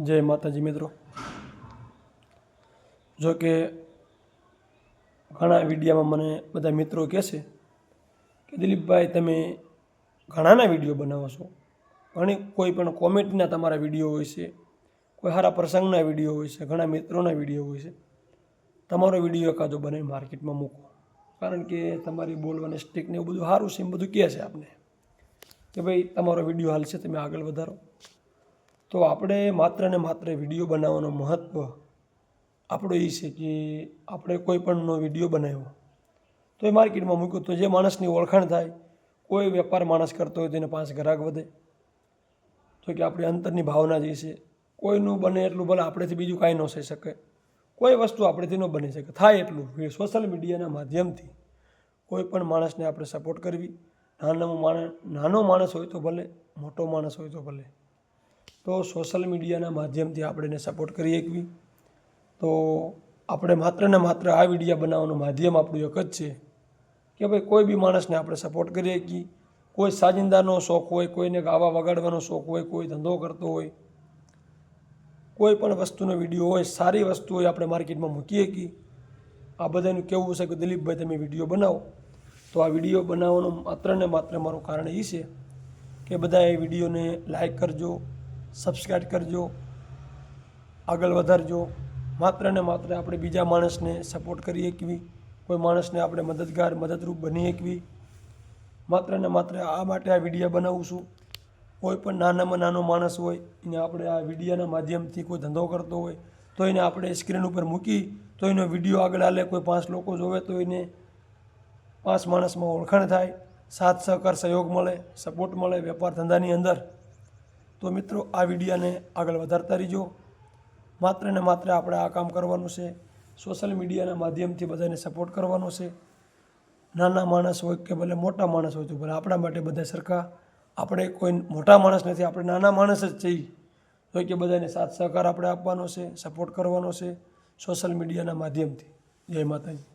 જય માતાજી મિત્રો। જો કે ઘણા વિડીયોમાં મને બધા મિત્રો કહે છે કે દિલીપભાઈ તમે ઘણાના વિડીયો બનાવો છો, ઘણી કોઈ પણ કોમેન્ટના તમારા વિડીયો હોય છે, કોઈ સારા પ્રસંગના વિડીયો હોય છે, ઘણા મિત્રોના વિડીયો હોય છે, તમારો વિડીયો એકાદો બનાવી માર્કેટમાં મૂકો, કારણ કે તમારી બોલવાની સ્ટીકને એવું બધું સારું છે એમ બધું કહે છે આપને કે ભાઈ તમારો વિડીયો હાલશે, તમે આગળ વધારો। તો આપણે માત્ર ને માત્ર વિડીયો બનાવવાનો મહત્ત્વ આપણો એ છે કે આપણે કોઈ પણનો વિડીયો બનાવ્યો તો એ માર્કેટમાં મૂક્યો તો જે માણસની ઓળખાણ થાય, કોઈ વેપાર માણસ કરતો હોય તો એને 5 ગ્રાહક વધે। તો કે આપણી અંતરની ભાવના જે છે, કોઈનું બને એટલું ભલે આપણેથી બીજું કાંઈ ન થઈ શકે, કોઈ વસ્તુ આપણેથી ન બની શકે, થાય એટલું સોશિયલ મીડિયાના માધ્યમથી કોઈ પણ માણસને આપણે સપોર્ટ કરવી। નાનો માણસ હોય તો ભલે, મોટો માણસ હોય તો ભલે, તો સોશિયલ મીડિયાના માધ્યમથી આપણે એને સપોર્ટ કરી શકવી। તો આપણે માત્ર ને માત્ર આ વિડીયો બનાવવાનું માધ્યમ આપણું એક જ છે કે ભાઈ કોઈ બી માણસને આપણે સપોર્ટ કરી શકીએ। કોઈ સાજિંદાનો શોખ હોય, કોઈને ગાવા વગાડવાનો શોખ હોય, કોઈ ધંધો કરતો હોય, કોઈ પણ વસ્તુનો વિડીયો હોય, સારી વસ્તુ હોય, આપણે માર્કેટમાં મૂકી શકીએ। આ બધાનું કહેવું છે કે દિલીપભાઈ તમે વિડીયો બનાવો, તો આ વિડીયો બનાવવાનું માત્ર ને માત્ર મારું કારણ એ છે કે બધા એ વિડીયોને લાઈક કરજો, સબસ્ક્રાઈબ કરજો, આગળ વધારજો। માત્ર ને માત્ર આપણે બીજા માણસને સપોર્ટ કરી શકવી, કોઈ માણસને આપણે મદદરૂપ બની શકવી, માત્ર ને માત્ર આ માટે આ વિડીયો બનાવું છું। કોઈ પણ નાનામાં નાનો માણસ હોય એને આપણે આ વિડીયોના માધ્યમથી કોઈ ધંધો કરતો હોય તો એને આપણે સ્ક્રીન ઉપર મૂકી તો એનો વિડીયો આગળ હાલે, કોઈ 5 લોકો જોવે તો એને 5 માણસમાં ઓળખાણ થાય, સાથ સહકાર સહયોગ મળે, સપોર્ટ મળે વેપાર ધંધાની અંદર। તો મિત્રો આ વિડીયાને આગળ વધારતા રહીજો। માત્ર ને માત્ર આપણે આ કામ કરવાનું છે, સોશિયલ મીડિયાના માધ્યમથી બધાને સપોર્ટ કરવાનો છે। નાના માણસ હોય કે ભલે મોટા માણસ હોય તો ભલે, આપણા માટે બધા સરખા, આપણે કોઈ મોટા માણસ નથી, આપણે નાના માણસ જ છીએ, તો કે બધાને સાથ સહકાર આપણે આપવાનો છે, સપોર્ટ કરવાનો છે સોશિયલ મીડિયાના માધ્યમથી। જય માતાજી।